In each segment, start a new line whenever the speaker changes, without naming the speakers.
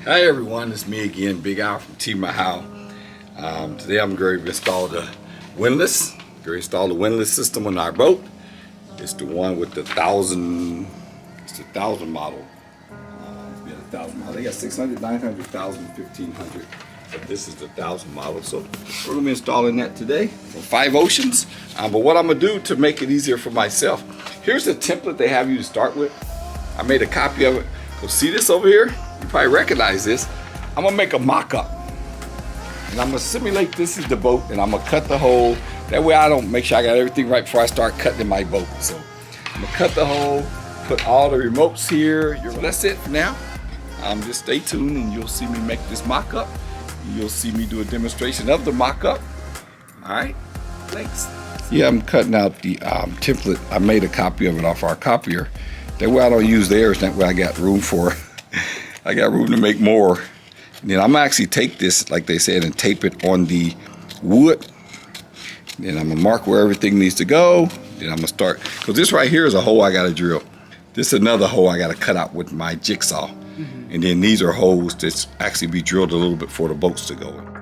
Hi everyone, it's me again, Big Al from Team How. Today I'm going to install the windlass. Going to install the windlass system on our boat. It's the one with the 1000. It's the 1000 model. Yeah, the 1000 model. They got 600, 900, 1000, 1500. But this is the 1000 model. So we're going to be installing that today from 5 Oceans. But what I'm going to do to make it easier for myself, here's the template they have you to start with. I made a copy of it. Go see this over here. You probably recognize this. I'm gonna make a mock-up, and I'm gonna simulate this is the boat, and I'm gonna cut the hole. That way I don't make sure I got everything right before I start cutting in my boat. So I'm gonna cut the hole, put all the remotes here. So that's it for now. Just stay tuned, and you'll see me make this mock-up. You'll see me do a demonstration of the mock-up. All right, thanks. Yeah, I'm cutting out the template. I made a copy of it off our copier. That way I don't use theirs. That way I got room for. I got room to make more. And then I'm gonna actually take this, like they said, and tape it on the wood. Then I'm gonna mark where everything needs to go. Then I'm gonna start, because this right here is a hole I gotta drill. This is another hole I gotta cut out with my jigsaw. And then these are holes that's actually be drilled a little bit for the boats to go in.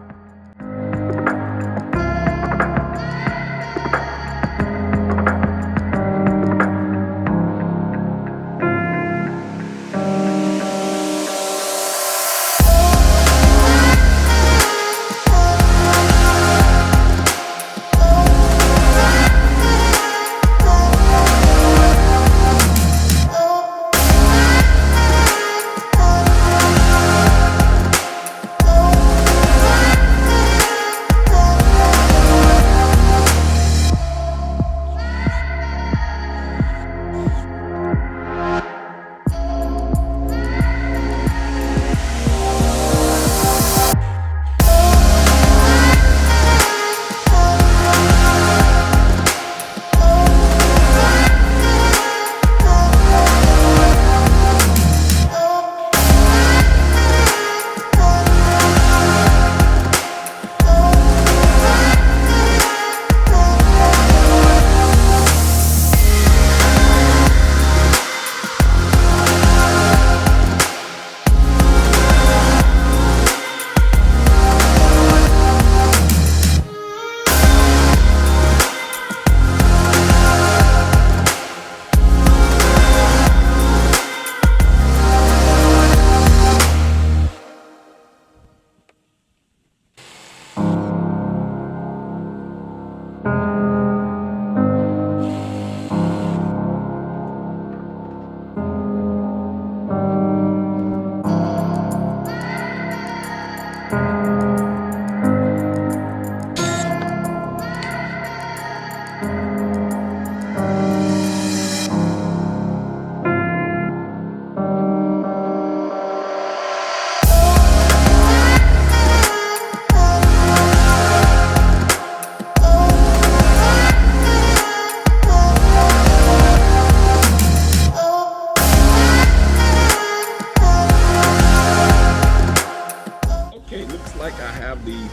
Like I have the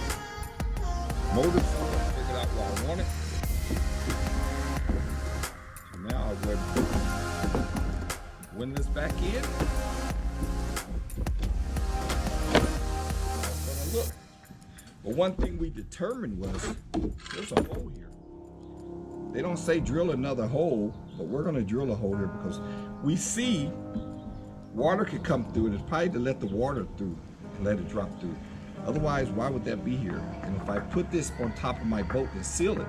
motor figured out where I want it. So now I'll go ahead and put windlass back in. That's gonna look. But one thing we determined was there's a hole here. They don't say drill another hole, but we're gonna drill a hole here because we see water could come through, and it's probably to let the water through and let it drop through. Otherwise, why would that be here? And if I put this on top of my boat and seal it,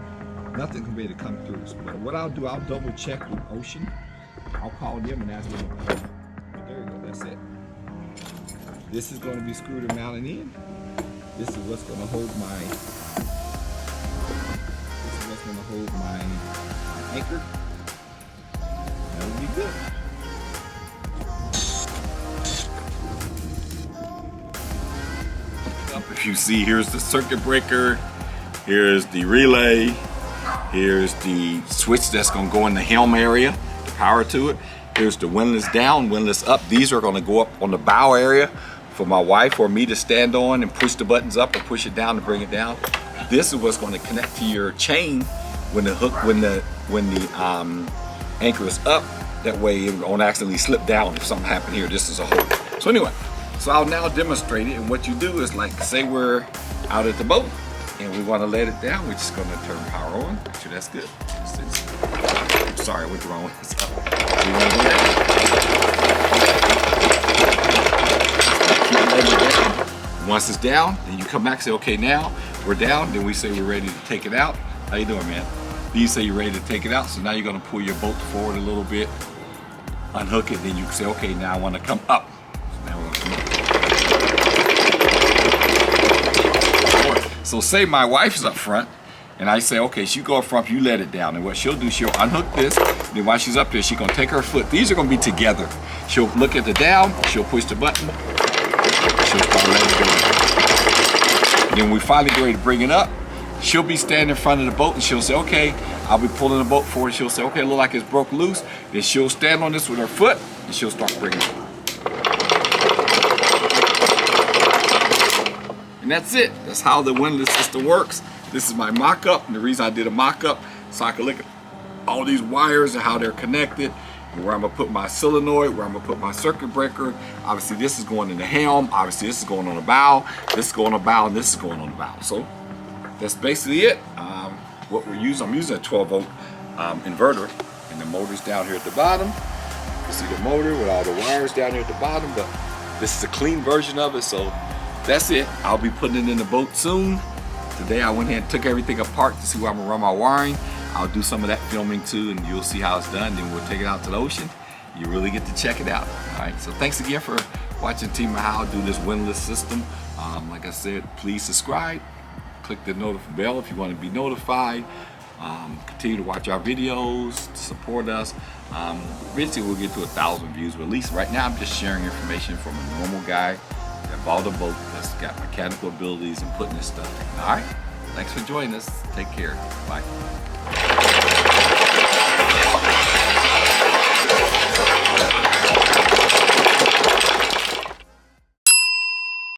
nothing can be able to come through. So what I'll do, I'll double check with Ocean. I'll call them and ask them. But there you go, that's it. This is going to be screwed and mounted in. This is what's going to hold my. This is what's going to hold my anchor. That'll be good. If you see, here's the circuit breaker, here's the relay, here's the switch that's going to go in the helm area, the power to it. Here's the windlass down, windlass up. These are going to go up on the bow area for my wife or me to stand on and push the buttons up or push it down to bring it down. This is what's going to connect to your chain when the hook, when the anchor is up. That way it won't accidentally slip down if something happened here. This is a hole. So anyway, So I'll now demonstrate it, and what you do is, like, say we're out at the boat and we want to let it down, we're just going to turn power on. Make sure that's good. Sorry, I went the wrong way. So we want to do that. Keep letting it down. Once it's down, then you come back and say, okay, now we're down. Then we say we're ready to take it out. How you doing, man? Then you say you're ready to take it out. So now you're going to pull your boat forward a little bit, unhook it, then you can say, okay, now I want to come up. So now we're going to come up. So say my wife's up front, and I say, okay, she go up front, you let it down. And what she'll do, she'll unhook this, then while she's up there, she's gonna take her foot. These are gonna be together. She'll look at the down, she'll push the button, she'll start letting it go. And then when we finally get ready to bring it up, she'll be standing in front of the boat and she'll say, okay, I'll be pulling the boat forward. She'll say, okay, it look like it's broke loose. Then she'll stand on this with her foot and she'll start bringing it. And that's it. That's how the windlass system works. This is my mock-up, and the reason I did a mock-up so I could look at all these wires and how they're connected, and where I'm gonna put my solenoid, where I'm gonna put my circuit breaker. Obviously this is going in the helm, obviously this is going on the bow, this is going on the bow, and this is going on the bow. So that's basically it. What we're using, I'm using a 12-volt inverter, and the motor's down here at the bottom. You can see the motor with all the wires down here at the bottom, but this is a clean version of it, so that's it. I'll be putting it in the boat soon. Today I went ahead and took everything apart to see where I'm gonna run my wiring. I'll do some of that filming too, and you'll see how it's done. Then we'll take it out to the ocean. You really get to check it out. All right, so thanks again for watching Team How do this windlass system. Like I said, please subscribe. Click the bell if you want to be notified. Continue to watch our videos, to support us. Eventually we'll get to 1,000 views, but at least right now I'm just sharing information from a normal guy that bought a boat that's got mechanical abilities and putting this stuff in. All right, thanks for joining us. Take care. Bye.